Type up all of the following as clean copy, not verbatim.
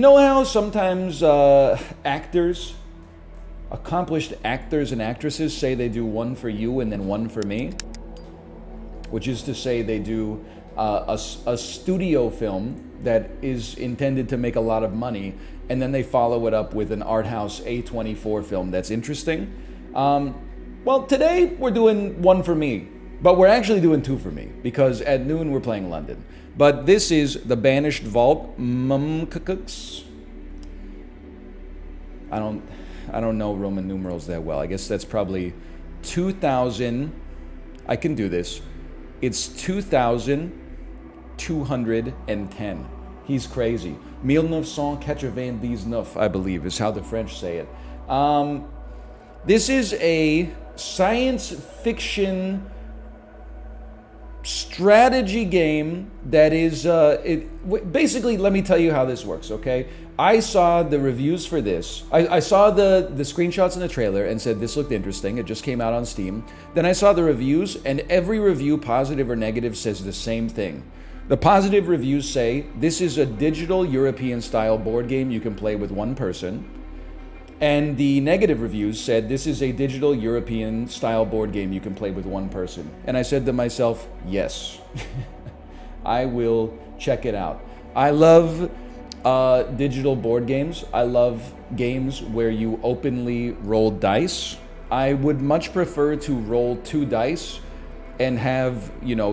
You know how sometimes accomplished actors and actresses say they do one for you and then one for me? Which is to say they do a studio film that is intended to make a lot of money, and then they follow it up with an art house A24 film that's interesting. Well, today we're doing one for me, but we're actually doing two for me, because at noon we're playing London. But this is the Banished Vault. I don't know Roman numerals that well. I guess that's probably 2000. I can do this. It's 2210. He's crazy. 1999, I believe, is how the French say it. This is a science fiction strategy game that is basically, let me tell you how this works, okay? I saw the reviews for this. I saw the screenshots in the trailer and said this looked interesting. It just came out on Steam. Then I saw the reviews, and every review, positive or negative, says the same thing. The positive reviews say this is a digital European style board game you can play with one person. And the negative reviews said this is a digital European style board game you can play with one person. And I said to myself, yes, I will check it out. I love digital board games. I love games where you openly roll dice. I would much prefer to roll two dice and have,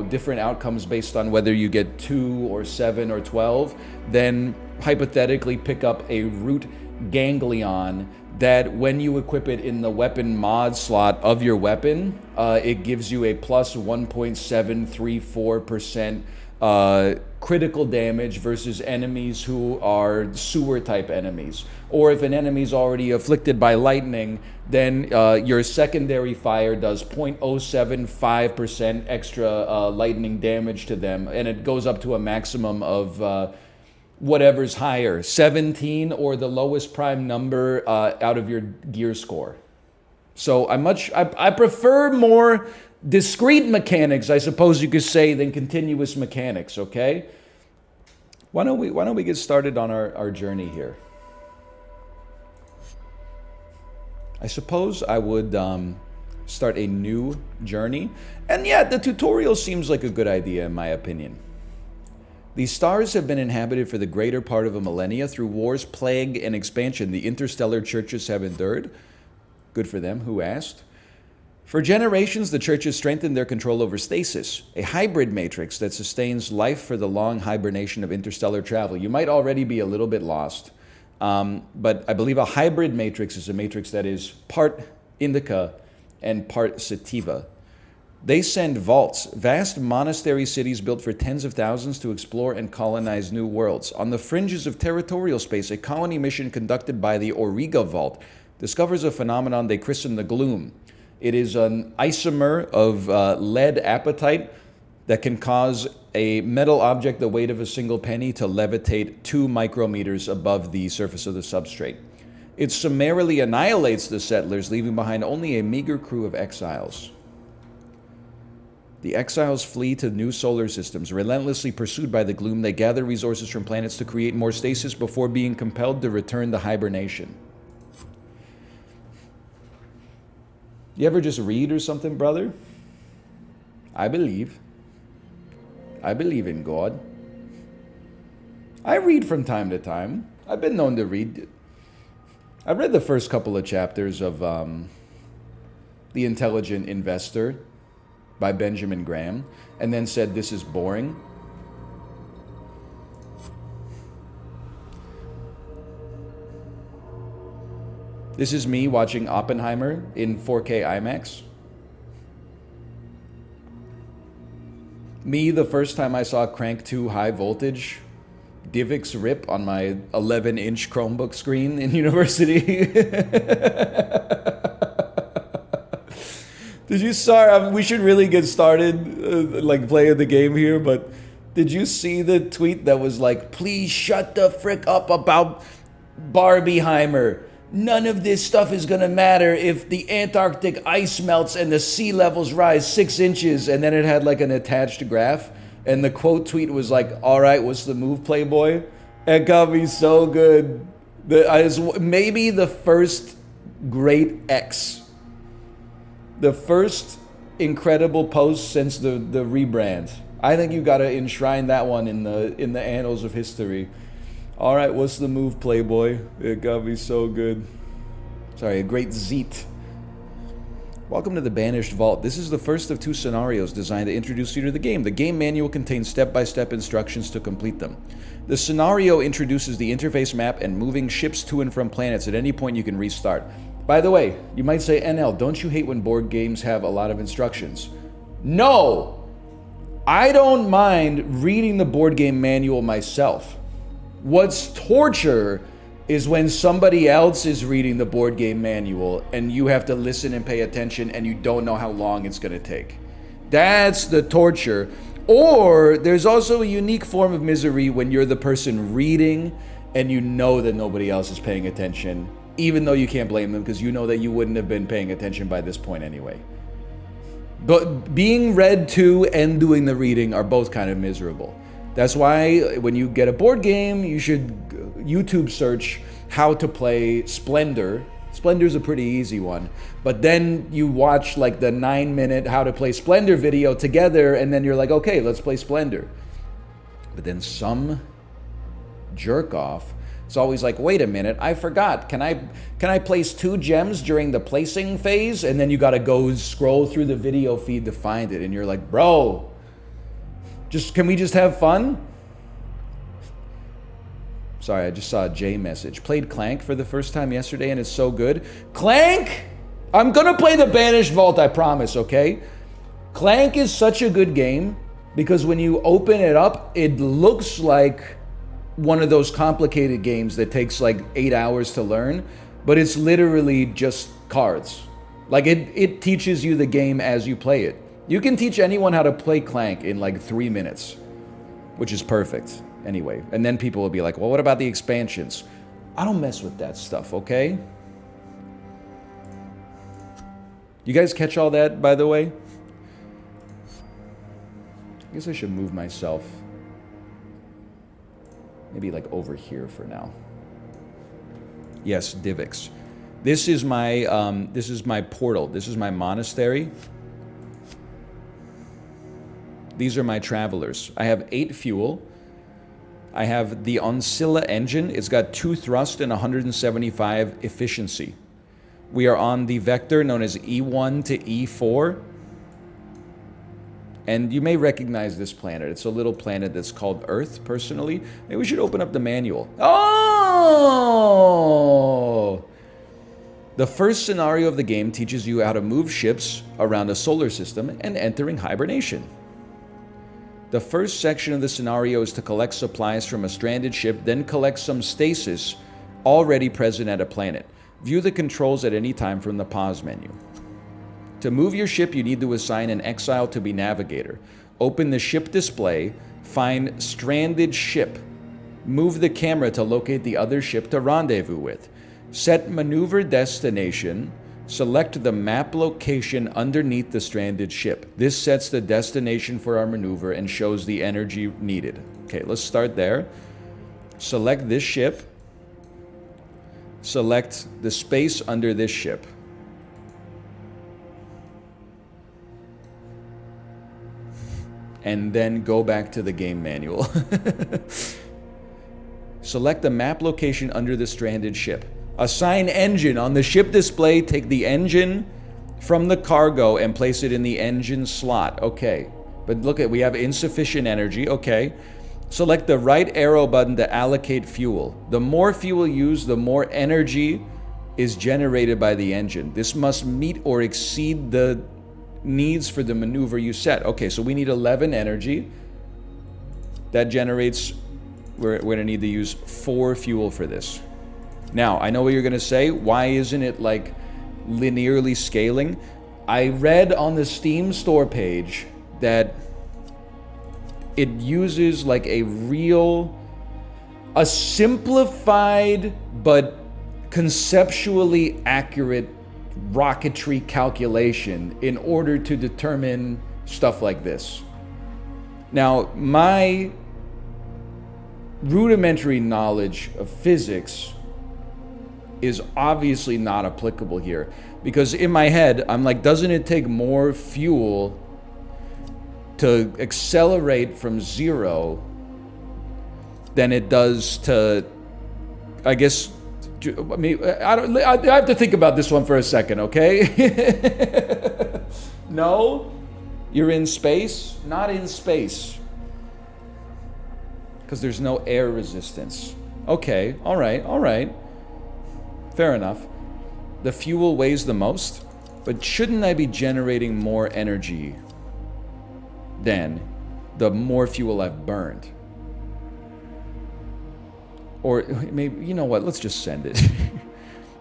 different outcomes based on whether you get 2 or 7 or 12, than hypothetically pick up a root ganglion that when you equip it in the weapon mod slot of your weapon, it gives you a plus 1.734% critical damage versus enemies who are sewer type enemies. Or if an enemy is already afflicted by lightning, then your secondary fire does 0.075% extra lightning damage to them, and it goes up to a maximum of whatever's higher, 17 or the lowest prime number out of your gear score. So I prefer more discrete mechanics, I suppose you could say, than continuous mechanics, okay? Why don't we get started on our journey here? I suppose I would start a new journey. And yeah, the tutorial seems like a good idea in my opinion. These stars have been inhabited for the greater part of a millennia. Through wars, plague, and expansion, the interstellar churches have endured. Good for them, who asked? For generations, the churches strengthened their control over stasis, a hybrid matrix that sustains life for the long hibernation of interstellar travel. You might already be a little bit lost, but I believe a hybrid matrix is a matrix that is part indica and part sativa. They send vaults, vast monastery cities built for tens of thousands to explore and colonize new worlds. On the fringes of territorial space, a colony mission conducted by the Auriga Vault discovers a phenomenon they christen the Gloom. It is an isomer of lead apatite that can cause a metal object the weight of a single penny to levitate 2 micrometers above the surface of the substrate. It summarily annihilates the settlers, leaving behind only a meager crew of exiles. The exiles flee to new solar systems. Relentlessly pursued by the Gloom, they gather resources from planets to create more stasis before being compelled to return to hibernation. You ever just read or something, brother? I believe. I believe in God. I read from time to time. I've been known to read. I read the first couple of chapters of The Intelligent Investor by Benjamin Graham, and then said, this is boring. This is me watching Oppenheimer in 4K IMAX. Me, the first time I saw Crank 2 High Voltage, DivX rip on my 11-inch Chromebook screen in university. Did you start? We should really get started, playing the game here, but did you see the tweet that was like, please shut the frick up about Barbieheimer? None of this stuff is gonna matter if the Antarctic ice melts and the sea levels rise 6 inches, and then it had like an attached graph, and the quote tweet was like, all right, what's the move, Playboy? It got me so good. Maybe the first great X. The first incredible post since the rebrand. I think you gotta enshrine that one in the annals of history. All right, what's the move, Playboy? It got me so good. Sorry, a great zeet. Welcome to the Banished Vault. This is the first of 2 scenarios designed to introduce you to the game. The game manual contains step-by-step instructions to complete them. The scenario introduces the interface map and moving ships to and from planets. At any point you can restart. By the way, you might say, NL, don't you hate when board games have a lot of instructions? No! I don't mind reading the board game manual myself. What's torture is when somebody else is reading the board game manual and you have to listen and pay attention and you don't know how long it's going to take. That's the torture. Or there's also a unique form of misery when you're the person reading and you know that nobody else is paying attention, even though you can't blame them because you know that you wouldn't have been paying attention by this point anyway. But being read to and doing the reading are both kind of miserable. That's why when you get a board game, you should YouTube search how to play Splendor. Splendor's a pretty easy one. But then you watch like the 9-minute how to play Splendor video together, and then you're like, okay, let's play Splendor. But then some jerk off, it's always like, wait a minute, I forgot. Can I place 2 gems during the placing phase? And then you gotta go scroll through the video feed to find it. And you're like, bro, can we just have fun? Sorry, I just saw a J message. Played Clank for the first time yesterday and it's so good. Clank? I'm gonna play the Banished Vault, I promise, okay? Clank is such a good game because when you open it up, it looks like one of those complicated games that takes like 8 hours to learn, but it's literally just cards. Like it teaches you the game as you play it. You can teach anyone how to play Clank in like 3 minutes, which is perfect anyway. And then people will be like, well, what about the expansions? I don't mess with that stuff, okay? You guys catch all that, by the way? I guess I should move myself. Maybe like over here for now. Yes, Divix. This is my portal. This is my monastery. These are my travelers. I have 8 fuel. I have the Oncilla engine. It's got 2 thrust and 175 efficiency. We are on the vector known as E1 to E4. And you may recognize this planet. It's a little planet that's called Earth, personally. Maybe we should open up the manual. Oh! The first scenario of the game teaches you how to move ships around a solar system and entering hibernation. The first section of the scenario is to collect supplies from a stranded ship, then collect some stasis already present at a planet. View the controls at any time from the pause menu. To move your ship, you need to assign an exile to be navigator. Open the ship display, find stranded ship. Move the camera to locate the other ship to rendezvous with. Set maneuver destination. Select the map location underneath the stranded ship. This sets the destination for our maneuver and shows the energy needed. Okay, let's start there. Select this ship. Select the space under this ship. And then go back to the game manual. Select the map location under the stranded ship. Assign engine. On the ship display, take the engine from the cargo and place it in the engine slot. Okay. But look we have insufficient energy. Okay. Select the right arrow button to allocate fuel. The more fuel used, the more energy is generated by the engine. This must meet or exceed the needs for the maneuver you set. Okay, so we need 11 energy. That generates, we're going to need to use 4 fuel for this. Now, I know what you're going to say. Why isn't it like linearly scaling? I read on the Steam store page that it uses like a simplified but conceptually accurate rocketry calculation in order to determine stuff like this. Now, my rudimentary knowledge of physics is obviously not applicable here. Because in my head, I'm like, doesn't it take more fuel to accelerate from 0 than it does to, I guess, I mean, I have to think about this one for a second, okay? No? You're in space? Not in space. Because there's no air resistance. Okay, all right. Fair enough. The fuel weighs the most, but shouldn't I be generating more energy than the more fuel I've burned? Or maybe, you know what, let's just send it.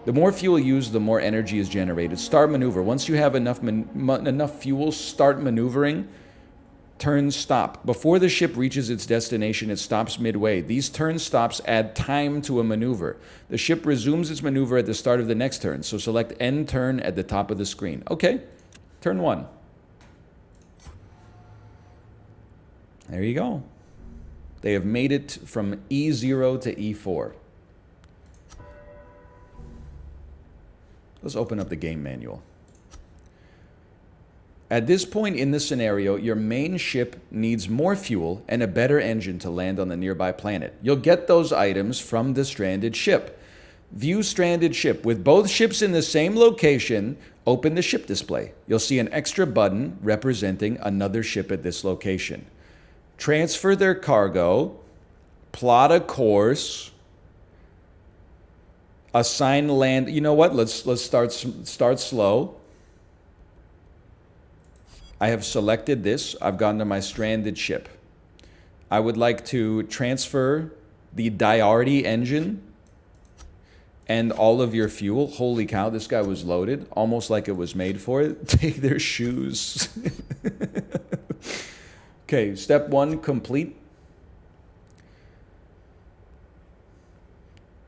The more fuel used, the more energy is generated. Start maneuver. Once you have enough fuel, start maneuvering. Turn stop. Before the ship reaches its destination, it stops midway. These turn stops add time to a maneuver. The ship resumes its maneuver at the start of the next turn, so select end turn at the top of the screen. Okay, turn 1. There you go. They have made it from E0 to E4. Let's open up the game manual. At this point in the scenario, your main ship needs more fuel and a better engine to land on the nearby planet. You'll get those items from the stranded ship. View stranded ship. With both ships in the same location, open the ship display. You'll see an extra button representing another ship at this location. Transfer their cargo, plot a course, assign land. You know what? Let's start slow. I have selected this. I've gone to my stranded ship. I would like to transfer the Diarty engine and all of your fuel. Holy cow, this guy was loaded, almost like it was made for it. Take their shoes. Okay, step 1 complete.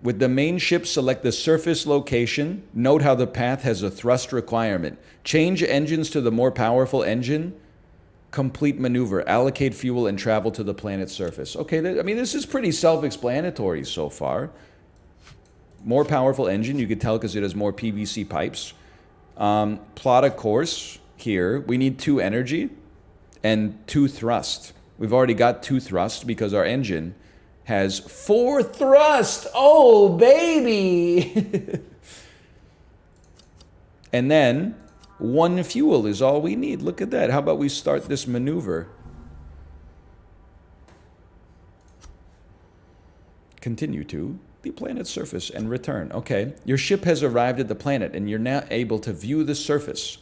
With the main ship, select the surface location. Note how the path has a thrust requirement. Change engines to the more powerful engine. Complete maneuver. Allocate fuel and travel to the planet's surface. Okay, I mean, this is pretty self-explanatory so far. More powerful engine, you could tell because it has more PVC pipes. Plot a course here. We need 2 energy and 2 thrust. We've already got 2 thrust because our engine has 4 thrust. Oh, baby. And then 1 fuel is all we need. Look at that. How about we start this maneuver? Continue to the planet's surface and return. Okay. Your ship has arrived at the planet and you're now able to view the surface.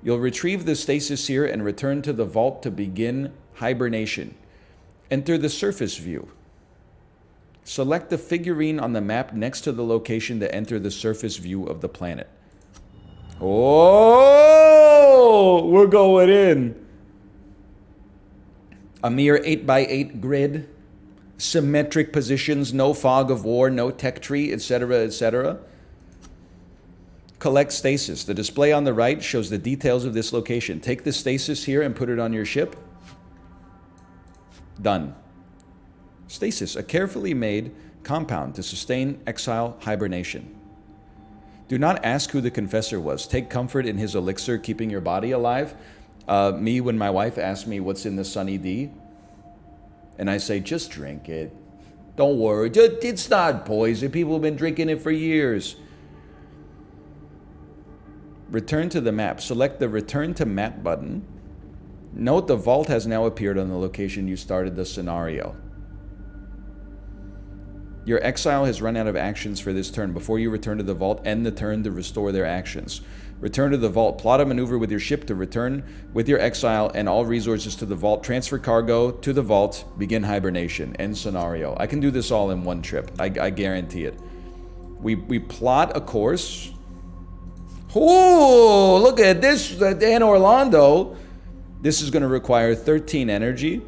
You'll retrieve the stasis here and return to the vault to begin hibernation. Enter the surface view. Select the figurine on the map next to the location to enter the surface view of the planet. Oh, we're going in. A mere 8x8 grid, symmetric positions, no fog of war, no tech tree, etc., etc. Collect stasis. The display on the right shows the details of this location. Take the stasis here and put it on your ship. Done. Stasis, a carefully made compound to sustain exile hibernation. Do not ask who the confessor was. Take comfort in his elixir keeping your body alive. Me, when my wife asks me what's in the Sunny D, and I say, just drink it. Don't worry. It's not poison. People have been drinking it for years. Return to the map. Select the Return to Map button. Note the vault has now appeared on the location you started the scenario. Your exile has run out of actions for this turn. Before you return to the vault, end the turn to restore their actions. Return to the vault. Plot a maneuver with your ship to return with your exile and all resources to the vault. Transfer cargo to the vault. Begin hibernation. End scenario. I can do this all in one trip. I guarantee it. We plot a course. Oh, look at this. In Orlando. This is going to require 13 energy.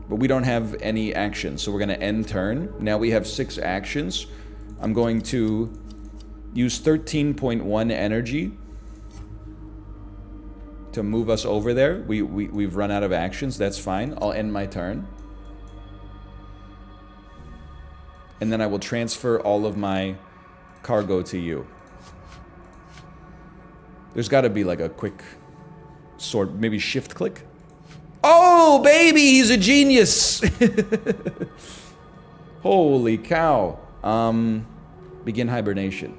But we don't have any actions, so we're going to end turn. Now we have 6 actions. I'm going to use 13.1 energy to move us over there. We've run out of actions. That's fine. I'll end my turn. and then I will transfer all of my cargo to you. There's got to be like a quick sort, maybe shift click. Oh, baby, he's a genius. Holy cow. Begin hibernation.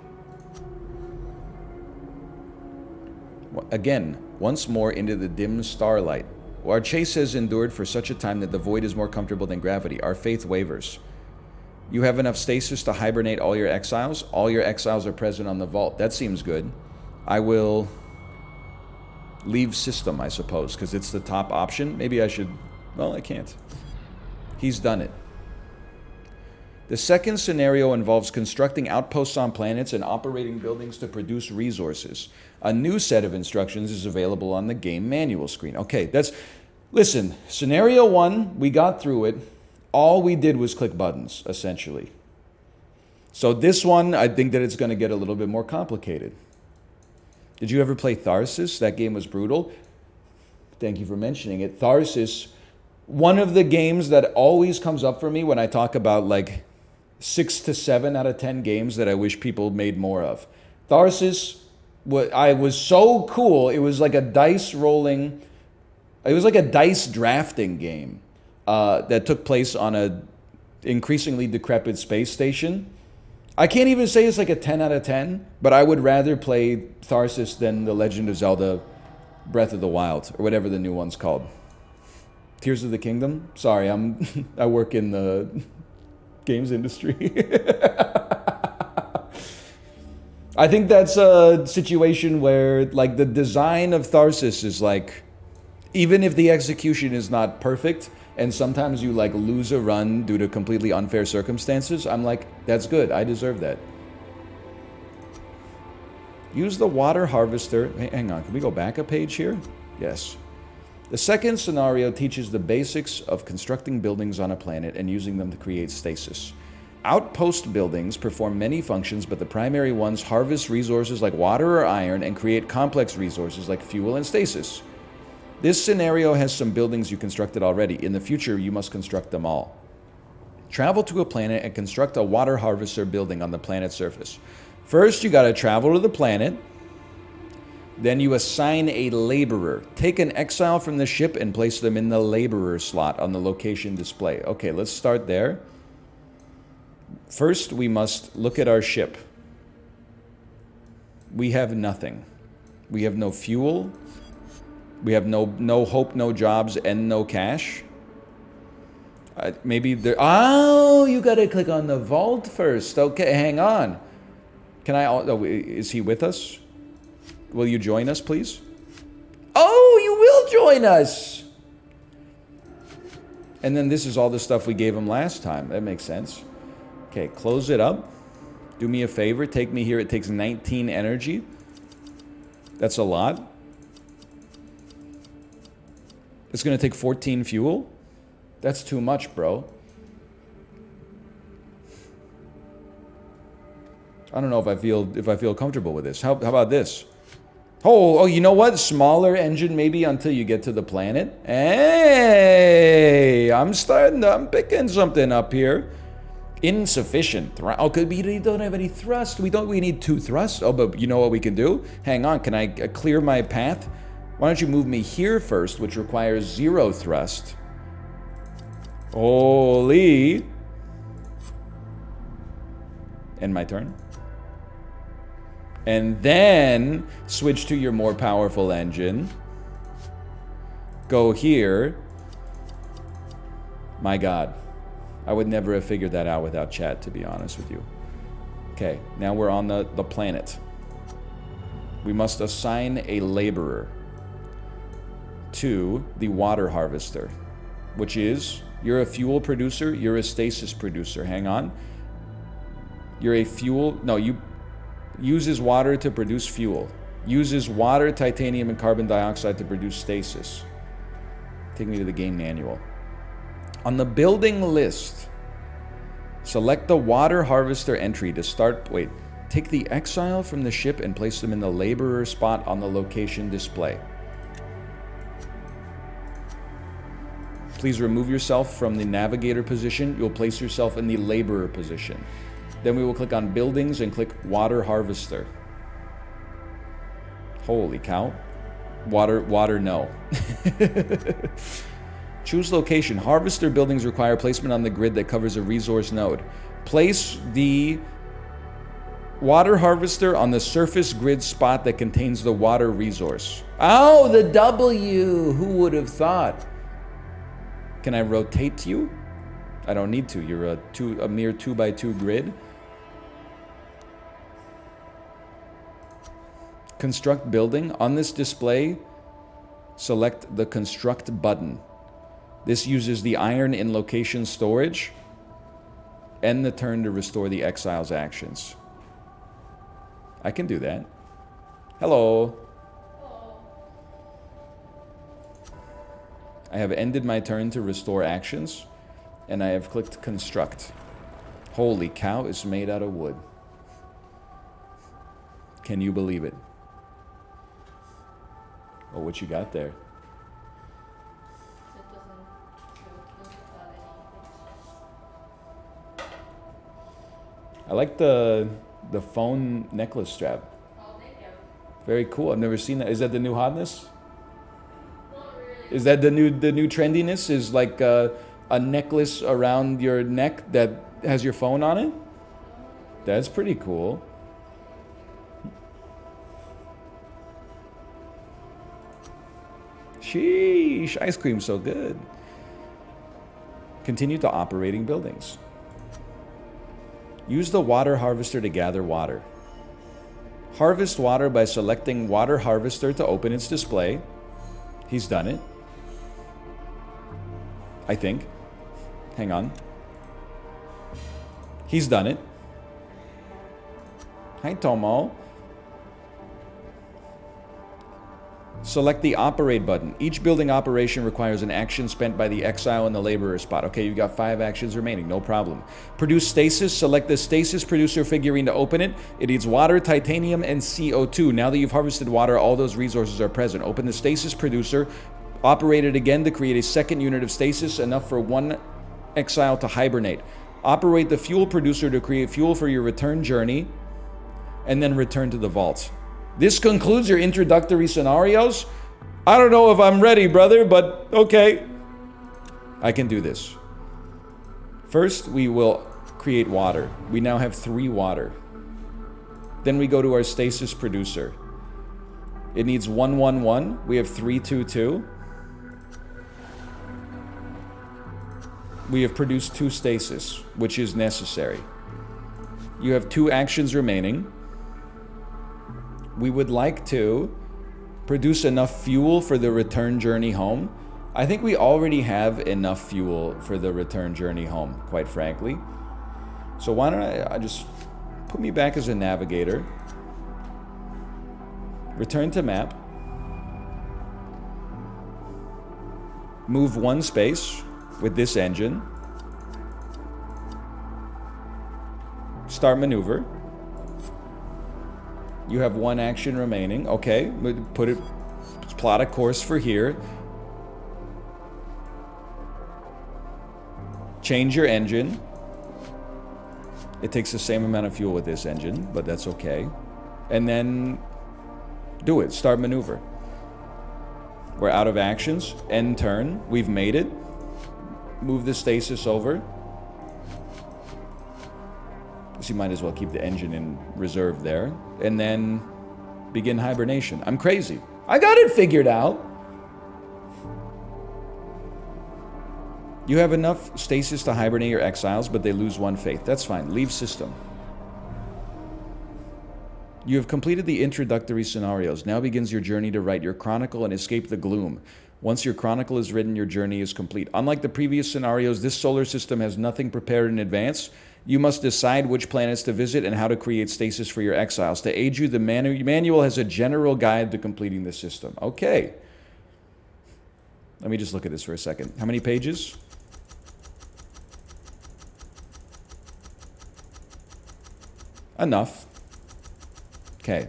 Again, once more into the dim starlight. Our chase has endured for such a time that the void is more comfortable than gravity. Our faith wavers. You have enough stasis to hibernate all your exiles. All your exiles are present on the vault. That seems good. I will leave system, I suppose, because it's the top option. Maybe I should... Well, I can't. He's done it. The second scenario involves constructing outposts on planets and operating buildings to produce resources. A new set of instructions is available on the game manual screen. Okay, that's... Listen, scenario 1, we got through it. All we did was click buttons, essentially. So this one, I think that it's going to get a little bit more complicated. Did you ever play Tharsis? That game was brutal. Thank you for mentioning it. Tharsis, one of the games that always comes up for me when I talk about like 6 to 7 out of 10 games that I wish people made more of. Tharsis, I was so cool. It was like a dice rolling, it was like a dice drafting game that took place on a increasingly decrepit space station. I can't even say it's like a 10 out of 10, but I would rather play Tharsis than The Legend of Zelda Breath of the Wild, or whatever the new one's called. Tears of the Kingdom? Sorry, I work in the games industry. I think that's a situation where like the design of Tharsis is like, even if the execution is not perfect, and sometimes you like lose a run due to completely unfair circumstances, I'm like, that's good, I deserve that. Use the water harvester. Hey, hang on, can we go back a page here? Yes. The second scenario teaches the basics of constructing buildings on a planet and using them to create stasis. Outpost buildings perform many functions, but the primary ones harvest resources like water or iron and create complex resources like fuel and stasis. This scenario has some buildings you constructed already. In the future, you must construct them all. Travel to a planet and construct a water harvester building on the planet's surface. First, you gotta travel to the planet. Then you assign a laborer. Take an exile from the ship and place them in the laborer slot on the location display. Okay, let's start there. First, we must look at our ship. We have nothing. We have no fuel. We have no hope, no jobs, and no cash. Maybe there... Oh, you gotta click on the vault first. Okay, hang on. Can I... Oh, is he with us? Will you join us, please? Oh, you will join us! And then this is all the stuff we gave him last time. That makes sense. Okay, close it up. Do me a favor. Take me here. It takes 19 energy. That's a lot. It's going to take 14 fuel? That's too much, bro. I don't know if I feel comfortable with this. How about this? Oh, you know what? Smaller engine maybe until you get to the planet. Hey, I'm picking something up here. Insufficient. Oh, we don't have any thrust. We need 2 thrusts. Oh, but you know what we can do? Hang on, can I clear my path? Why don't you move me here first, which requires 0 thrust. Holy. End my turn. And then switch to your more powerful engine. Go here. My God. I would never have figured that out without chat, to be honest with you. Okay, now we're on the planet. We must assign a laborer to the water harvester, which is, you're a fuel producer, you're a stasis producer. Hang on. You're a fuel... No, you... Uses water to produce fuel. Uses water, titanium, and carbon dioxide to produce stasis. Take me to the game manual. On the building list, select the water harvester entry to start... Wait. Take the exile from the ship and place them in the laborer spot on the location display. Please remove yourself from the navigator position. You'll place yourself in the laborer position. Then we will click on buildings and click water harvester. Holy cow. Water, no. Choose location. Harvester buildings require placement on the grid that covers a resource node. Place the water harvester on the surface grid spot that contains the water resource. Oh, the W! Who would have thought? Can I rotate you? I don't need to. You're a mere 2x2 grid. Construct building. On this display, select the construct button. This uses the iron in location storage. End the turn to restore the exile's actions. I can do that. Hello. I have ended my turn to restore actions, and I have clicked construct. Holy cow, it's made out of wood. Can you believe it? Oh, what you got there? I like the phone necklace strap. Oh, thank you. Very cool. I've never seen that. Is that the new hotness? Not really. Is that the new trendiness? Is like a necklace around your neck that has your phone on it? That's pretty cool. Sheesh, ice cream's so good. Continue to operating buildings. Use the water harvester to gather water. Harvest water by selecting water harvester to open its display. He's done it. I think. Hang on. He's done it. Hi, Tomo. Select the operate button. Each building operation requires an action spent by the exile in the laborer spot. Okay, you've got 5 actions remaining, no problem. Produce stasis. Select the stasis producer figurine to open it. It needs water, titanium, and CO2. Now that you've harvested water, all those resources are present. Open the stasis producer. Operate it again to create a second unit of stasis, enough for 1 exile to hibernate. Operate the fuel producer to create fuel for your return journey, and then return to the vault. This concludes your introductory scenarios. I don't know if I'm ready, brother, but okay. I can do this. First, we will create water. We now have 3 water. Then we go to our stasis producer. It needs 1, 1, 1. We have 3, 2, 2. We have produced 2 stasis, which is necessary. You have 2 actions remaining. We would like to produce enough fuel for the return journey home. I think we already have enough fuel for the return journey home, quite frankly. So why don't I just put me back as a navigator. Return to map. Move 1 space with this engine. Start maneuver. You have 1 action remaining. Okay, plot a course for here. Change your engine. It takes the same amount of fuel with this engine, but that's okay. And then do it. Start maneuver. We're out of actions. End turn. We've made it. Move the stasis over. So you might as well keep the engine in reserve there. And then begin hibernation. I'm crazy. I got it figured out. You have enough stasis to hibernate your exiles, but they lose 1 faith. That's fine. Leave system. You have completed the introductory scenarios. Now begins your journey to write your chronicle and escape the gloom. Once your chronicle is written, your journey is complete. Unlike the previous scenarios, this solar system has nothing prepared in advance. You must decide which planets to visit and how to create stasis for your exiles. To aid you, the manual has a general guide to completing the system. Okay. Let me just look at this for a second. How many pages? Enough. Okay.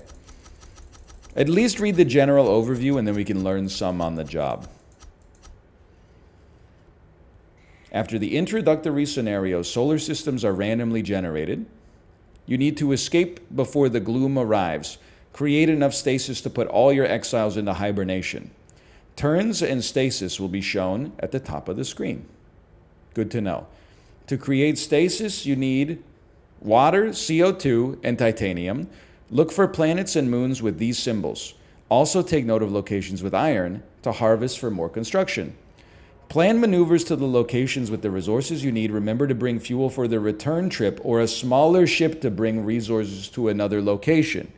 At least read the general overview and then we can learn some on the job. After the introductory scenario, solar systems are randomly generated. You need to escape before the gloom arrives. Create enough stasis to put all your exiles into hibernation. Turns and stasis will be shown at the top of the screen. Good to know. To create stasis, you need water, CO2, and titanium. Look for planets and moons with these symbols. Also take note of locations with iron to harvest for more construction. Plan maneuvers to the locations with the resources you need. Remember to bring fuel for the return trip or a smaller ship to bring resources to another location.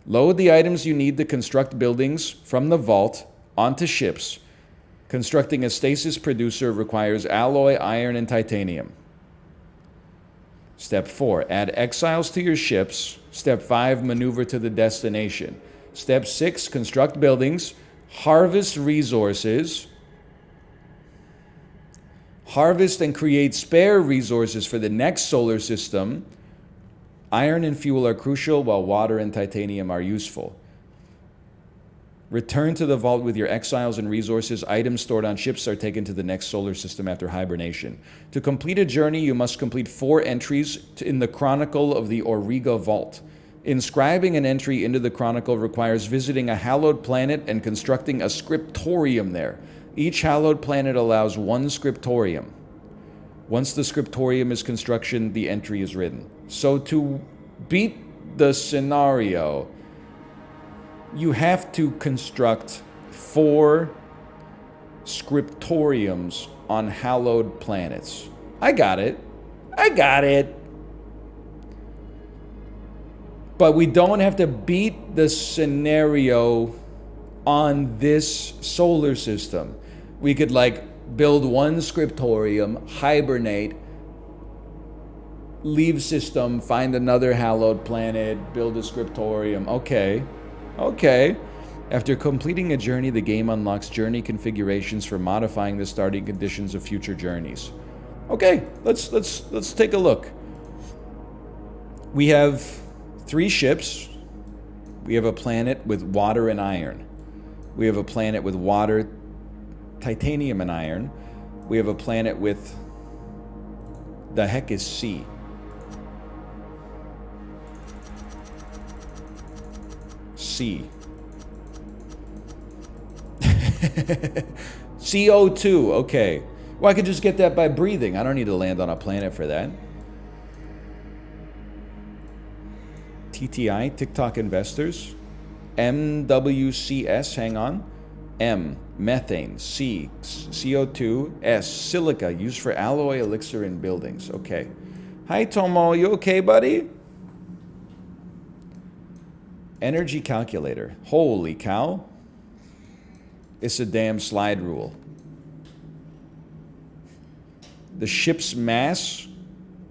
Load the items you need to construct buildings from the vault onto ships. Constructing a stasis producer requires alloy, iron, and titanium. Step 4, add exiles to your ships. Step 5, maneuver to the destination. Step 6, construct buildings. Harvest resources. Harvest and create spare resources for the next solar system. Iron and fuel are crucial, while water and titanium are useful. Return to the vault with your exiles and resources. Items stored on ships are taken to the next solar system after hibernation. To complete a journey, you must complete 4 entries in the Chronicle of the Auriga Vault. Inscribing an entry into the Chronicle requires visiting a hallowed planet and constructing a scriptorium there. Each hallowed planet allows 1 scriptorium. Once the scriptorium is constructed, the entry is written. So to beat the scenario, you have to construct 4 scriptoriums on hallowed planets. I got it. But we don't have to beat the scenario on this solar system. We could build 1 scriptorium, hibernate, leave system, find another hallowed planet, build a scriptorium. Okay. After completing a journey, the game unlocks journey configurations for modifying the starting conditions of future journeys. Okay, let's take a look. We have 3 ships. We have a planet with water and iron. We have a planet with water, titanium, and iron. We have a planet with... the heck is C? C. CO2, okay. Well, I could just get that by breathing. I don't need to land on a planet for that. TTI, TikTok investors. MWCS, hang on. M, methane. C, CO2. S, silica, used for alloy, elixir, and buildings. Okay. Hi, Tomo. You okay, buddy? Energy calculator. Holy cow. It's a damn slide rule. The ship's mass,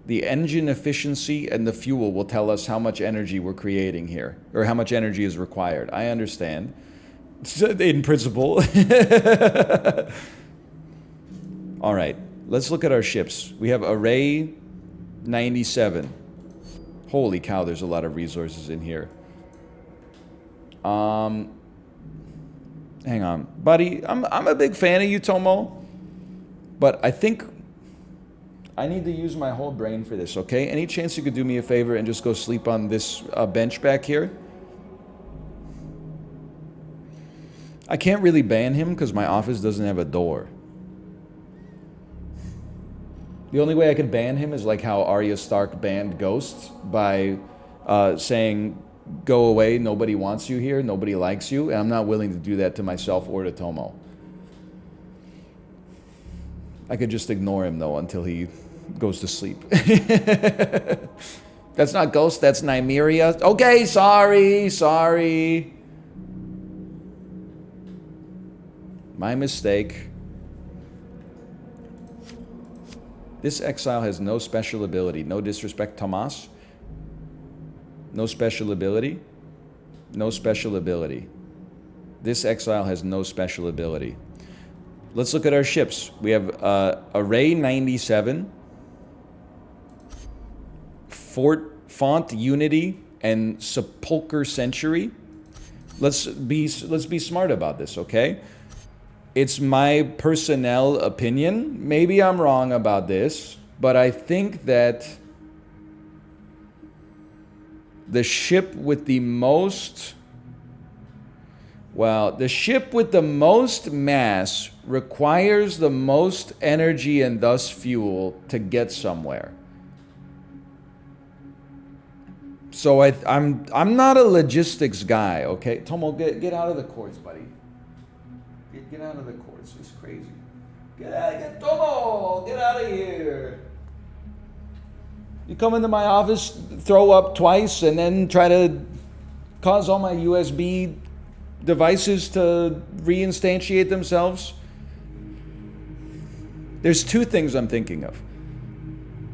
the engine efficiency, and the fuel will tell us how much energy we're creating here, or how much energy is required. I understand. In principle. All right, let's look at our ships. We have Array 97. Holy cow, there's a lot of resources in here. Hang on, buddy. I'm a big fan of you, Tomo, but I think I need to use my whole brain for this, okay? Any chance you could do me a favor and just go sleep on this bench back here? I can't really ban him because my office doesn't have a door. The only way I could ban him is like how Arya Stark banned Ghosts by saying, "Go away, nobody wants you here, nobody likes you," and I'm not willing to do that to myself or to Tomo. I could just ignore him, though, until he goes to sleep. That's not Ghost, that's Nymeria. Okay, sorry. My mistake. This exile has no special ability. No disrespect, Tomas. No special ability. No special ability. This exile has no special ability. Let's look at our ships. We have Array 97, Font Unity, and Sepulchre Century. Let's be smart about this, okay? It's my personnel opinion. Maybe I'm wrong about this, but I think that the ship with the most, well, the ship with the most mass requires the most energy and thus fuel to get somewhere. So I'm not a logistics guy, okay? Tomo, get out of the courts, buddy. Get out of the courts. It's crazy. Tomo, get out of here. You come into my office, throw up twice, and then try to cause all my USB devices to reinstantiate themselves. There's two things I'm thinking of.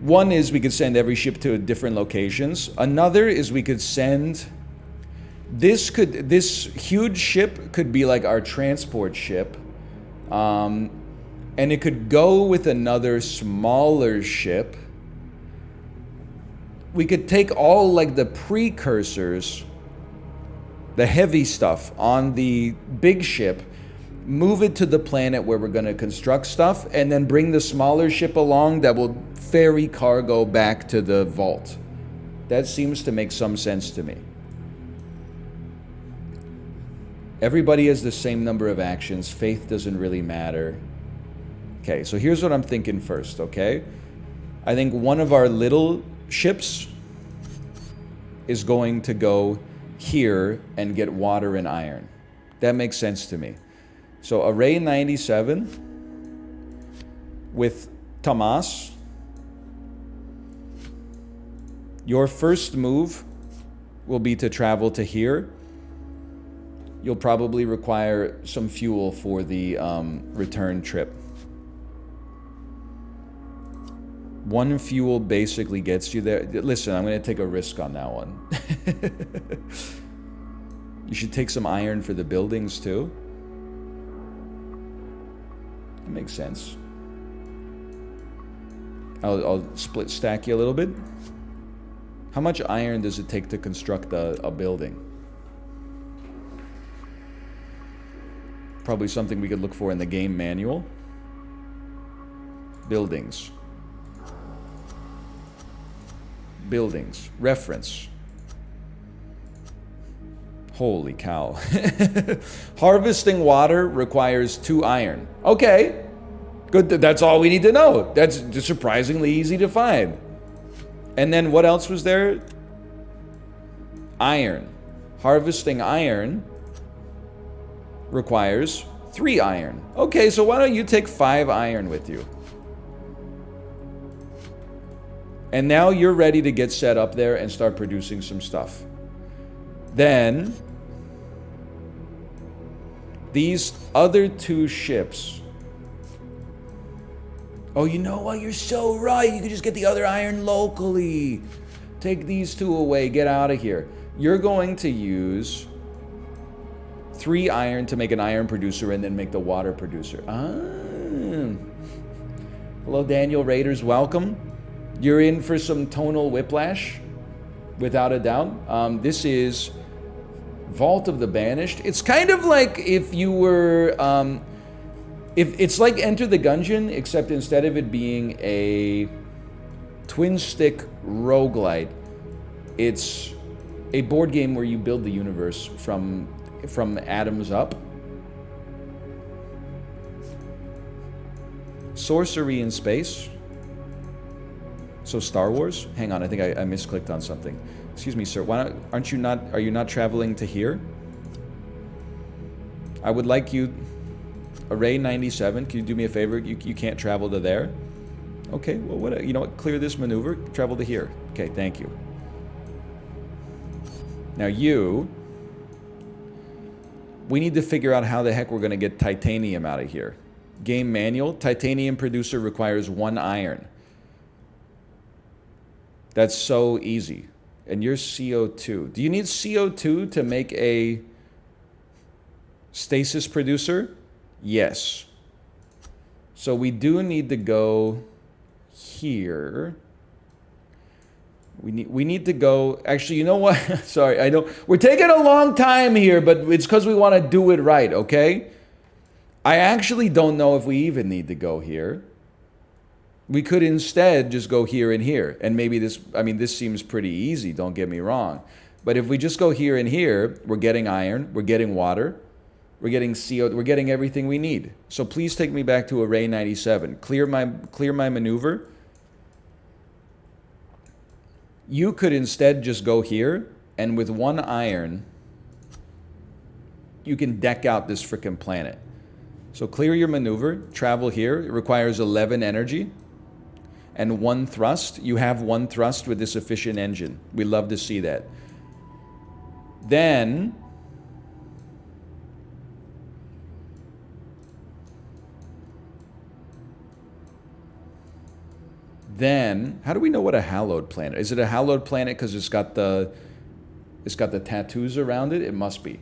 One is we could send every ship to different locations. Another is we could send this huge ship could be like our transport ship, and it could go with another smaller ship. We could take all like the precursors, the heavy stuff on the big ship, move it to the planet where we're going to construct stuff, and then bring the smaller ship along that will ferry cargo back to the vault. That seems to make some sense to me. Everybody has the same number of actions. Faith doesn't really matter. Okay, so here's what I'm thinking first, okay? I think one of our little ships is going to go here and get water and iron. That makes sense to me. So Array 97 with Tomas. Your first move will be to travel to here. You'll probably require some fuel for the return trip. One fuel basically gets you there. Listen, I'm going to take a risk on that one. You should take some iron for the buildings too. That makes sense. I'll split stack you a little bit. How much iron does it take to construct a building? Probably something we could look for in the game manual. Buildings. Buildings. Reference. Holy cow. Harvesting water requires 2 iron. Okay. Good. That's all we need to know. That's surprisingly easy to find. And then what else was there? Iron. Harvesting iron requires 3 iron. Okay, so why don't you take 5 iron with you? And now you're ready to get set up there and start producing some stuff. Then, these other 2 ships. Oh, you know what? You're so right. You could just get the other iron locally. Take these 2 away. Get out of here. You're going to use 3 iron to make an iron producer and then make the water producer. Hello, Daniel Raiders. Welcome. You're in for some tonal whiplash, without a doubt. This is Vault of the Banished. It's kind of like if you were... If it's like Enter the Gungeon, except instead of it being a twin-stick roguelite, it's a board game where you build the universe from atoms up. Sorcery in space. So Star Wars? Hang on, I think I misclicked on something. Excuse me, sir. Are you not traveling to here? I would like you... Array 97, can you do me a favor? You can't travel to there? Okay, well, you know what? Clear this maneuver. Travel to here. Okay, thank you. Now we need to figure out how the heck we're going to get titanium out of here. Game manual. Titanium producer requires 1 iron. That's so easy. And you're CO2. Do you need CO2 to make a stasis producer? Yes. So we do need to go here. We need to go... Actually, you know what? Sorry, I know... We're taking a long time here, but it's because we want to do it right, okay? I actually don't know if we even need to go here. We could instead just go here and here. And maybe this, I mean, this seems pretty easy, don't get me wrong. But if we just go here and here, we're getting iron, we're getting water, we're getting CO, we're getting everything we need. So please take me back to array 97. Clear my maneuver. You could instead just go here, and with 1 iron, you can deck out this frickin' planet. So clear your maneuver, travel here. It requires 11 energy and 1 thrust. You have 1 thrust with this efficient engine. We love to see that. Then how do we know what a hallowed planet is? It a hallowed planet because it's got the tattoos around it? It must be.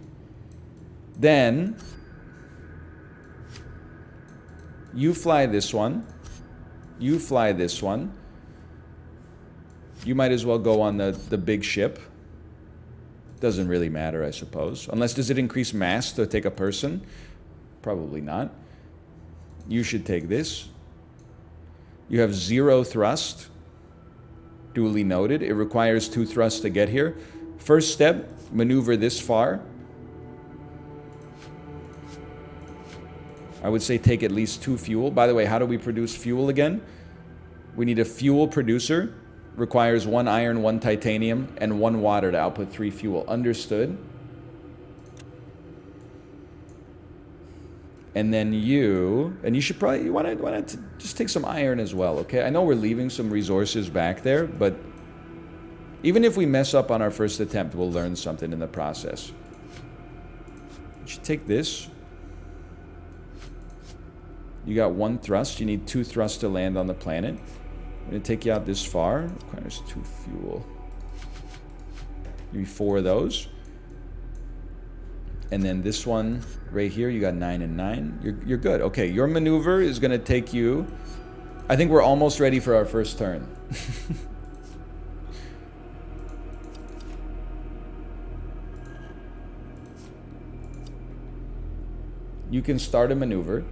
Then you fly this one. You fly this one. You might as well go on the big ship. Doesn't really matter, I suppose. Unless, does it increase mass to take a person? Probably not. You should take this. You have 0 thrust. Duly noted. It requires 2 thrusts to get here. First step, maneuver this far. I would say take at least 2 fuel. By the way, how do we produce fuel again? We need a fuel producer. Requires 1 iron, 1 titanium, and 1 water to output 3 fuel. Understood. And then you should probably, you want to just take some iron as well, okay? I know we're leaving some resources back there, but even if we mess up on our first attempt, we'll learn something in the process. You should take this. You got 1 thrust. You need 2 thrusts to land on the planet. I'm going to take you out this far. Requires 2 fuel. Maybe 4 of those. And then this one right here, you got 9 and 9. You're good. Okay, your maneuver is going to take you... I think we're almost ready for our first turn. You can start a maneuver.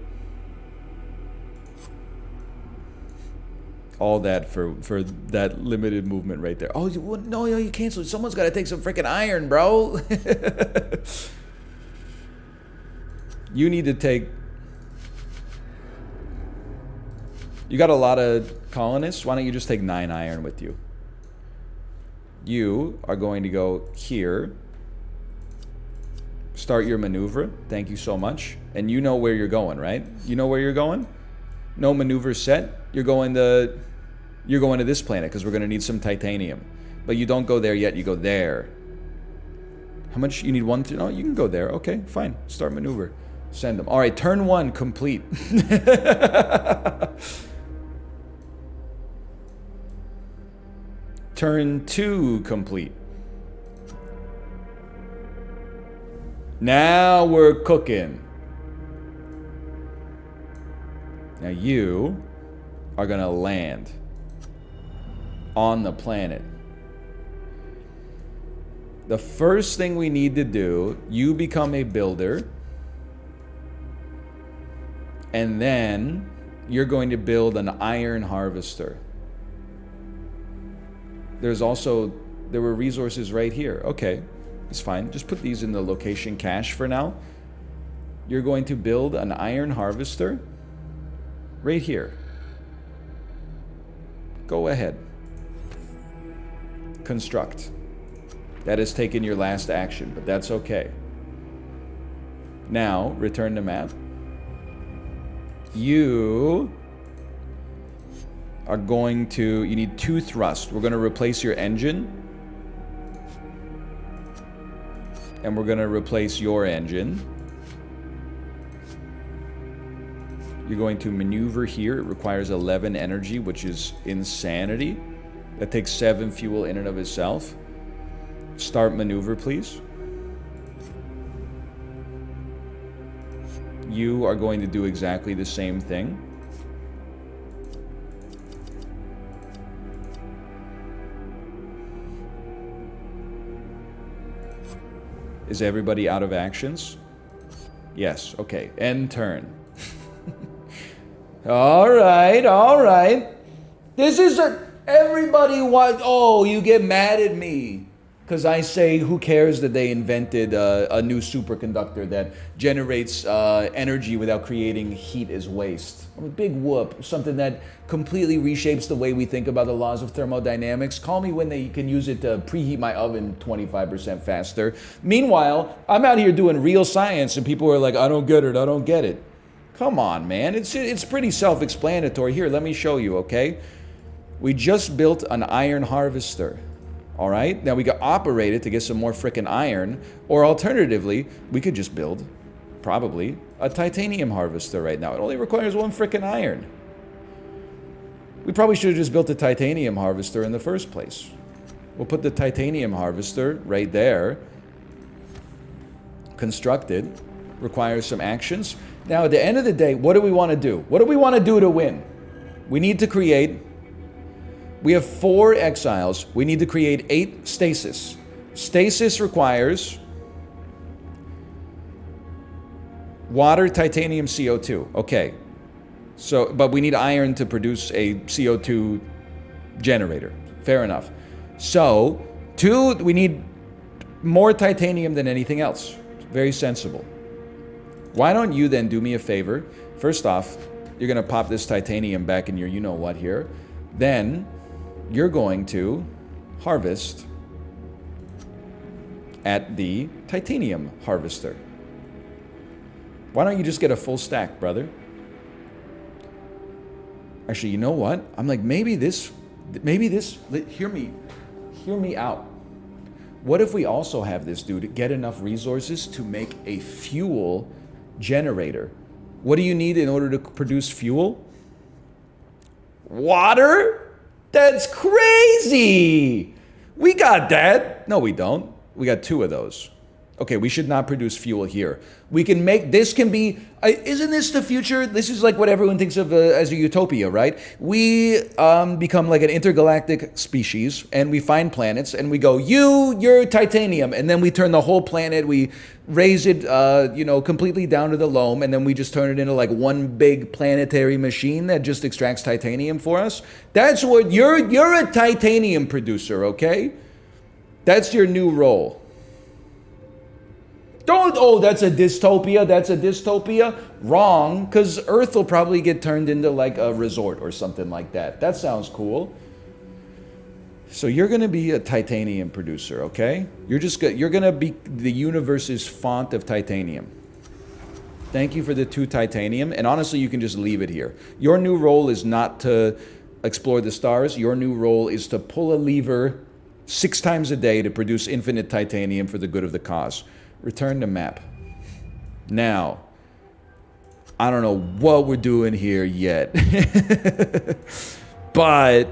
All that for that limited movement right there. Oh, no, you canceled. Someone's got to take some freaking iron, bro. You need to take... You got a lot of colonists. Why don't you just take 9 iron with you? You are going to go here. Start your maneuver. Thank you so much. And you know where you're going, right? You know where you're going? No maneuver set. You're going to this planet because we're going to need some titanium. But you don't go there yet. You go there. How much? You need 1? No, you can go there. Okay, fine. Start maneuver. Send them. All right, turn 1 complete. Turn 2 complete. Now we're cooking. Now you are going to land on the planet. The first thing we need to do, you become a builder. And then you're going to build an iron harvester. There were resources right here. Okay, it's fine. Just put these in the location cache for now. You're going to build an iron harvester right here. Go ahead. Construct. That has taken your last action, but that's okay. Now, return to map. You are going to... You need 2 thrust. We're going to replace your engine. And we're going to replace your engine. You're going to maneuver here. It requires 11 energy, which is insanity. That takes 7 fuel in and of itself. Start maneuver, please. You are going to do exactly the same thing. Is everybody out of actions? Yes, okay. End turn. All right. This is everybody wants. Oh, you get mad at me because I say, who cares that they invented a new superconductor that generates energy without creating heat as waste? I'm a big whoop. Something that completely reshapes the way we think about the laws of thermodynamics. Call me when they can use it to preheat my oven 25% faster. Meanwhile, I'm out here doing real science, and people are like, I don't get it. Come on, man. It's pretty self-explanatory. Here, let me show you, okay? We just built an iron harvester. All right? Now we could operate it to get some more frickin' iron, or alternatively, we could just build, probably, a titanium harvester right now. It only requires one frickin' iron. We probably should have just built a titanium harvester in the first place. We'll put the titanium harvester right there. Constructed. Requires some actions. Now, at the end of the day, what do we want to do? What do we want to do to win? We need to create... We have 4 exiles. We need to create 8 stasis. Stasis requires water, titanium, CO2. Okay. So, but we need iron to produce a CO2 generator. Fair enough. So, 2, we need more titanium than anything else. Very sensible. Why don't you then do me a favor? First off, you're going to pop this titanium back in your you-know-what here. Then... you're going to harvest at the titanium harvester. Why don't you just get a full stack, brother? Actually, you know what? I'm like, maybe this, hear me out. What if we also have this dude get enough resources to make a fuel generator? What do you need in order to produce fuel? Water? That's crazy! We got that. No, we don't. We got 2 of those. Okay, we should not produce fuel here. We can make, this can be, isn't this the future? This is like what everyone thinks of as a utopia, right? We become like an intergalactic species, and we find planets, and we go, you're titanium, and then we turn the whole planet, we raise it, completely down to the loam, and then we just turn it into like one big planetary machine that just extracts titanium for us. That's what, you're a titanium producer, okay? That's your new role. Don't, oh, that's a dystopia. Wrong, because Earth will probably get turned into like a resort or something like that. That sounds cool. So you're going to be a titanium producer, okay? You're going to be the universe's font of titanium. Thank you for the 2 titanium, and honestly, you can just leave it here. Your new role is not to explore the stars. Your new role is to pull a lever 6 times a day to produce infinite titanium for the good of the cause. Return to map. Now, I don't know what we're doing here yet. But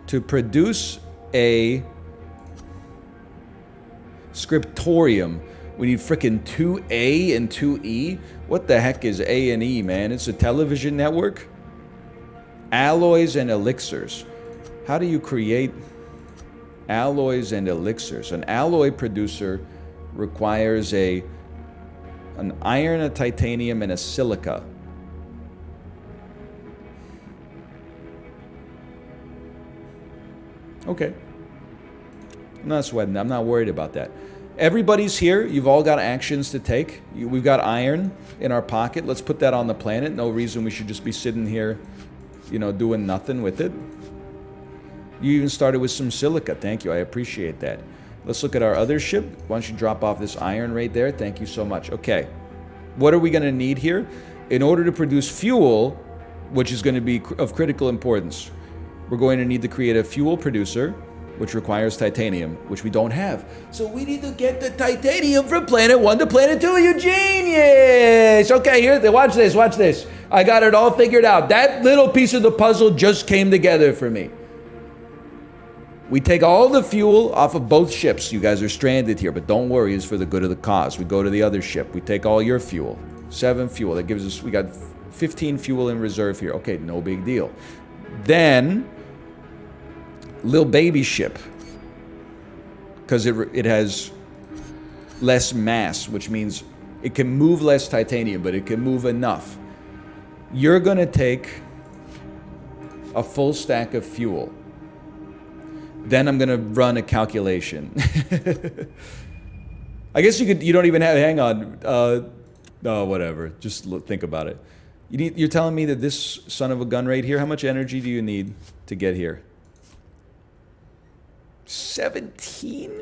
to produce a scriptorium, we need frickin' 2A and 2E. What the heck is A and E, man? It's a television network? Alloys and elixirs. How do you create alloys and elixirs? An alloy producer requires an iron, a titanium, and a silica. Okay. I'm not sweating. I'm not worried about that. Everybody's here. You've all got actions to take. We've got iron in our pocket. Let's put that on the planet. No reason we should just be sitting here, doing nothing with it. You even started with some silica. Thank you. I appreciate that. Let's look at our other ship. Why don't you drop off this iron right there? Thank you so much. Okay. What are we going to need here? In order to produce fuel, which is going to be of critical importance, we're going to need to create a fuel producer, which requires titanium, which we don't have. So we need to get the titanium from planet 1 to planet 2. You genius! Okay, here, watch this. I got it all figured out. That little piece of the puzzle just came together for me. We take all the fuel off of both ships. You guys are stranded here, but don't worry, it's for the good of the cause. We go to the other ship. We take all your fuel. 7 fuel. That gives us, we got 15 fuel in reserve here. Okay, no big deal. Then, little baby ship. Because it has less mass, which means it can move less titanium, but it can move enough. You're going to take a full stack of fuel. Then I'm going to run a calculation. I guess you don't even have, hang on. No, whatever. Just think about it. You're telling me that this son of a gun right here, how much energy do you need to get here? 17?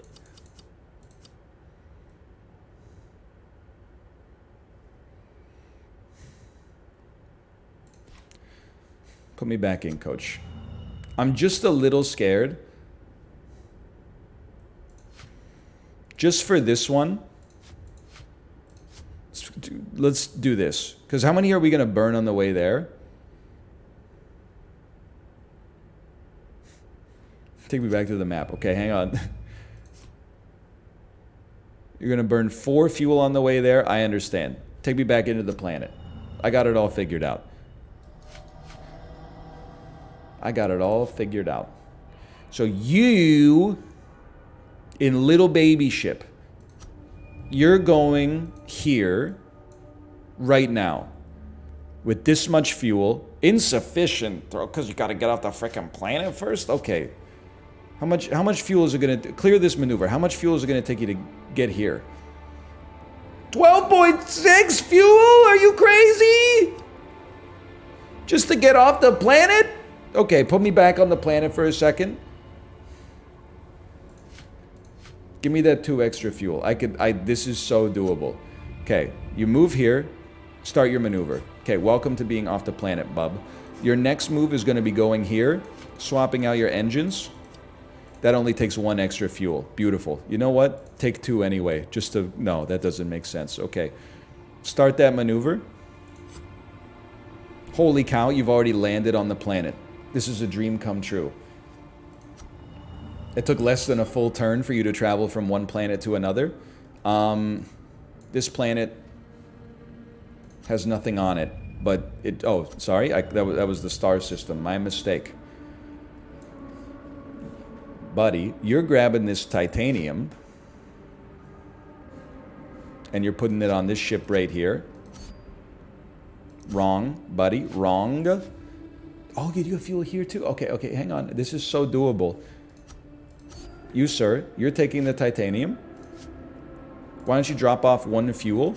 Put me back in, coach. I'm just a little scared. Just for this one, let's do this. Because how many are we going to burn on the way there? Take me back to the map. Okay, hang on. You're going to burn 4 fuel on the way there. I understand. Take me back into the planet. I got it all figured out. So you, in little baby ship, you're going here right now with this much fuel. Insufficient, because you got to get off the freaking planet first? Okay. How much fuel is it going to clear this maneuver? How much fuel is it going to take you to get here? 12.6 fuel? Are you crazy? Just to get off the planet? Okay, put me back on the planet for a second. Give me that 2 extra fuel. This is so doable. Okay, you move here, start your maneuver. Okay, welcome to being off the planet, bub. Your next move is going to be going here, swapping out your engines. That only takes 1 extra fuel. Beautiful. You know what? Take 2 anyway, just to... No, that doesn't make sense. Okay, start that maneuver. Holy cow, you've already landed on the planet. This is a dream come true. It took less than a full turn for you to travel from one planet to another. This planet has nothing on it, but it... Oh, sorry, that was the star system. My mistake. Buddy, you're grabbing this titanium and you're putting it on this ship right here. Wrong, buddy, wrong. Oh, you do fuel here too? Okay, hang on. This is so doable. You, sir, you're taking the titanium. Why don't you drop off 1 fuel?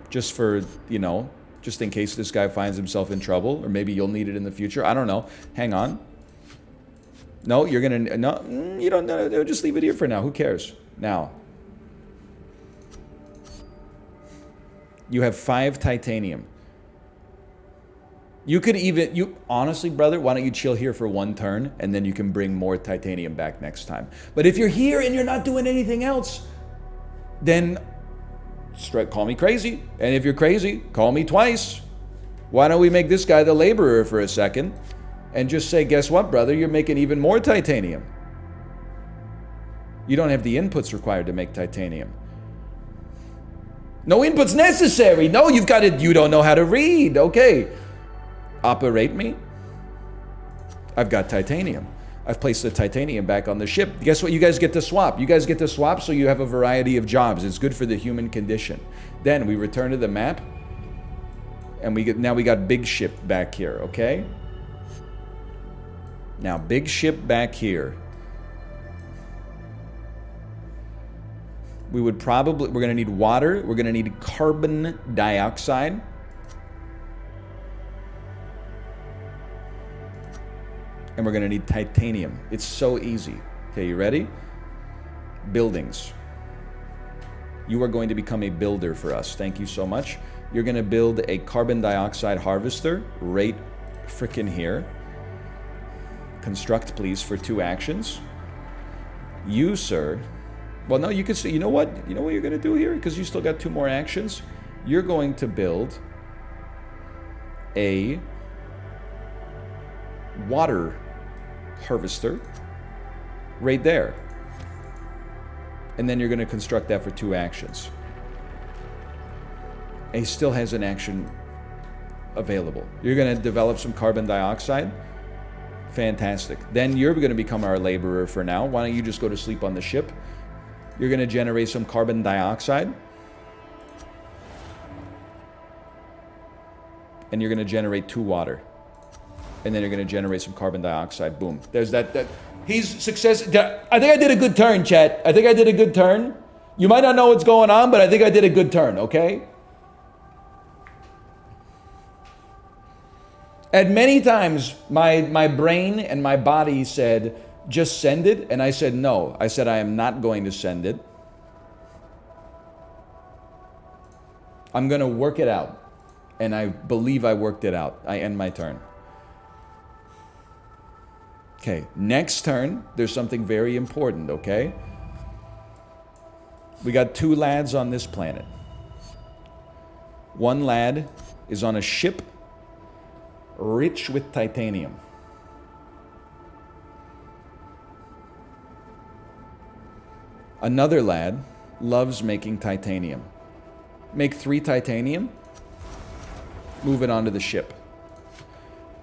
Just for, you know, just in case this guy finds himself in trouble. Or maybe you'll need it in the future. I don't know. Hang on. No, you're going to... No, you don't... No, just leave it here for now. Who cares? Now. You have 5 titanium. You could even, honestly, brother, why don't you chill here for 1 turn and then you can bring more titanium back next time. But if you're here and you're not doing anything else, then call me crazy. And if you're crazy, call me twice. Why don't we make this guy the laborer for a second and just say, guess what, brother, you're making even more titanium. You don't have the inputs required to make titanium. No inputs necessary. No, you don't know how to read. Okay. Operate me. I've got titanium. I've placed the titanium back on the ship. Guess what? You guys get to swap. You guys get to swap so you have a variety of jobs. It's good for the human condition. Then we return to the map. And now we got big ship back here, okay? Now big ship back here. We're going to need water. We're going to need carbon dioxide. And we're going to need titanium. It's so easy. Okay, you ready? Buildings. You are going to become a builder for us. Thank you so much. You're going to build a carbon dioxide harvester right frickin' here. Construct, please, for 2 actions. You, sir... Well, no, you can say, you know what? You know what you're going to do here? Because you still got 2 more actions. You're going to build a water harvester right there. And then you're going to construct that for 2 actions. And he still has an action available. You're going to develop some carbon dioxide. Fantastic. Then you're going to become our laborer for now. Why don't you just go to sleep on the ship? You're going to generate some carbon dioxide. And you're going to generate 2 water. And then you're going to generate some carbon dioxide. Boom. There's that. He's success. I think I did a good turn, chat. I think I did a good turn. You might not know what's going on, but I think I did a good turn, okay? At many times, my brain and my body said, just send it. And I said, no. I said, I am not going to send it. I'm going to work it out. And I believe I worked it out. I end my turn. Okay, next turn, there's something very important, okay? We got 2 lads on this planet. One lad is on a ship rich with titanium. Another lad loves making titanium. Make 3 titanium, move it onto the ship.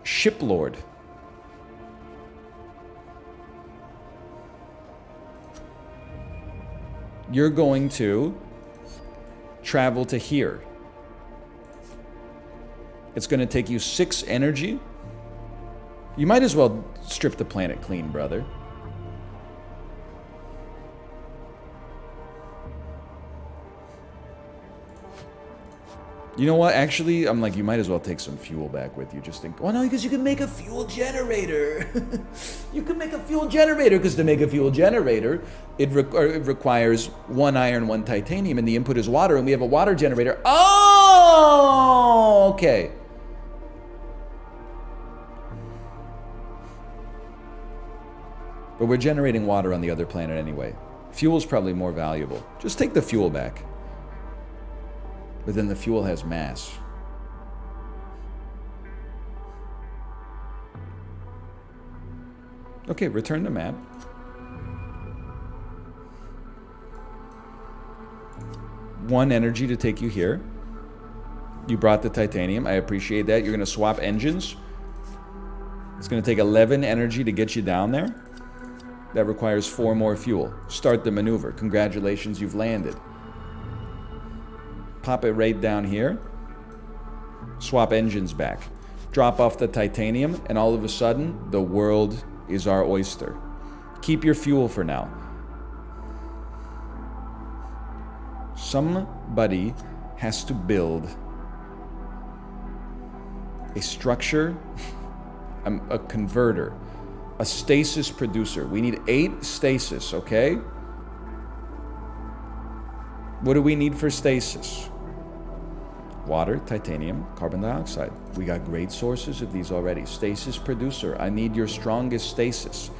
Ship Lord. You're going to travel to here. It's going to take you 6 energy. You might as well strip the planet clean, brother. You know what? Actually, I'm like, you might as well take some fuel back with you. Just think, well, no, because you can make a fuel generator. You can make a fuel generator, because to make a fuel generator, it requires 1 iron, 1 titanium, and the input is water, and we have a water generator. Oh, okay. But we're generating water on the other planet anyway. Fuel's probably more valuable. Just take the fuel back. But then the fuel has mass. Okay, return the map. One energy to take you here. You brought the titanium. I appreciate that. You're going to swap engines. It's going to take 11 energy to get you down there. That requires 4 more fuel. Start the maneuver. Congratulations, you've landed. Pop it right down here. Swap engines back. Drop off the titanium, and all of a sudden, the world is our oyster. Keep your fuel for now. Somebody has to build a structure, a converter, a stasis producer. We need 8 stasis, okay? What do we need for stasis? Water, titanium, carbon dioxide. We got great sources of these already. Stasis producer. I need your strongest stasis.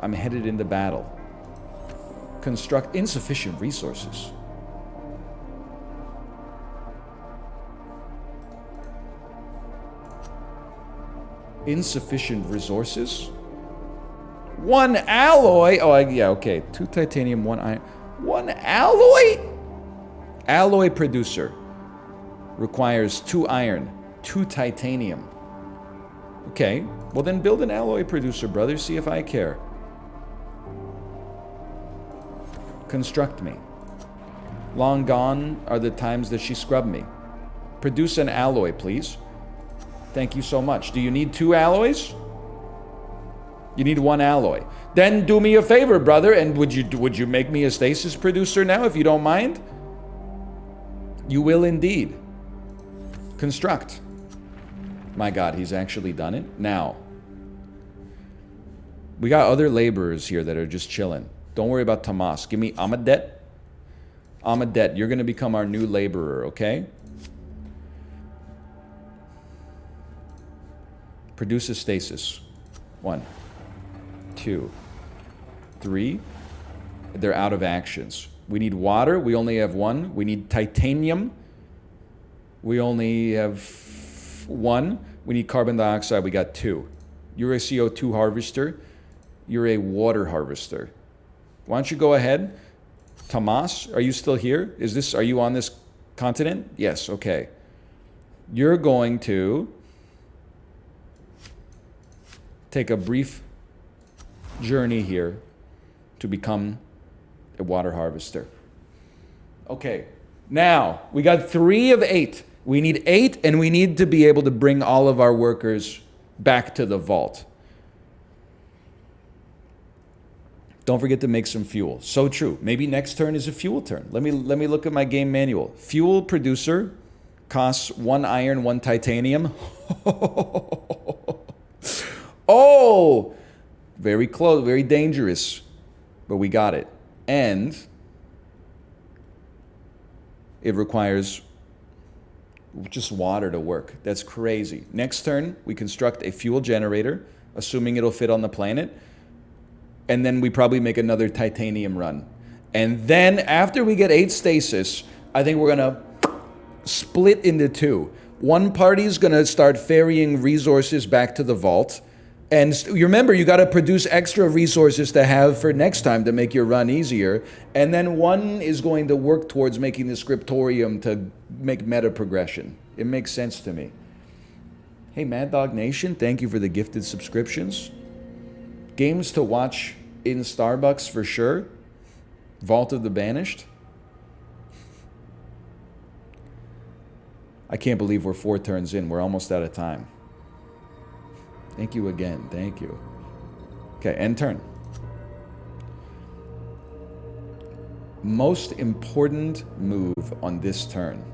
I'm headed into battle. Construct insufficient resources. Insufficient resources? 1 alloy? Oh, yeah, okay. 2 titanium, 1 iron. 1 alloy? Alloy producer requires 2 iron, 2 titanium. Okay, well then build an alloy producer, brother. See if I care. Construct me. Long gone are the times that she scrubbed me. Produce an alloy, please. Thank you so much. Do you need 2 alloys? You need 1 alloy. Then do me a favor, brother, and would you make me a stasis producer now, if you don't mind? You will indeed. Construct. My God, he's actually done it. Now, we got other laborers here that are just chilling. Don't worry about Tomas. Give me Amadet. Amadet, you're going to become our new laborer, okay? Produce a stasis. 1, 2, 3. They're out of actions. We need water. We only have 1. We need titanium. We only have 1. We need carbon dioxide. We got 2. You're a CO2 harvester. You're a water harvester. Why don't you go ahead? Tomas, are you still here? Are you on this continent? Yes, okay. You're going to take a brief journey here to become a water harvester. Okay, now we got 3 of 8. We need 8, and we need to be able to bring all of our workers back to the vault. Don't forget to make some fuel. So true. Maybe next turn is a fuel turn. Let me look at my game manual. Fuel producer costs 1 iron, 1 titanium. Oh, very close, very dangerous, but we got it. And it requires just water to work. That's crazy. Next turn, we construct a fuel generator, assuming it'll fit on the planet. And then we probably make another titanium run. And then after we get 8 stasis, I think we're going to split into 2. One party's going to start ferrying resources back to the vault. And you remember, you got to produce extra resources to have for next time to make your run easier. And then one is going to work towards making the scriptorium to make meta progression. It makes sense to me. Hey, Mad Dog Nation, thank you for the gifted subscriptions. Games to watch in Starbucks for sure. Vault of the Banished. I can't believe we're 4 turns in. We're almost out of time. Thank you again. Thank you. Okay, end turn. Most important move on this turn.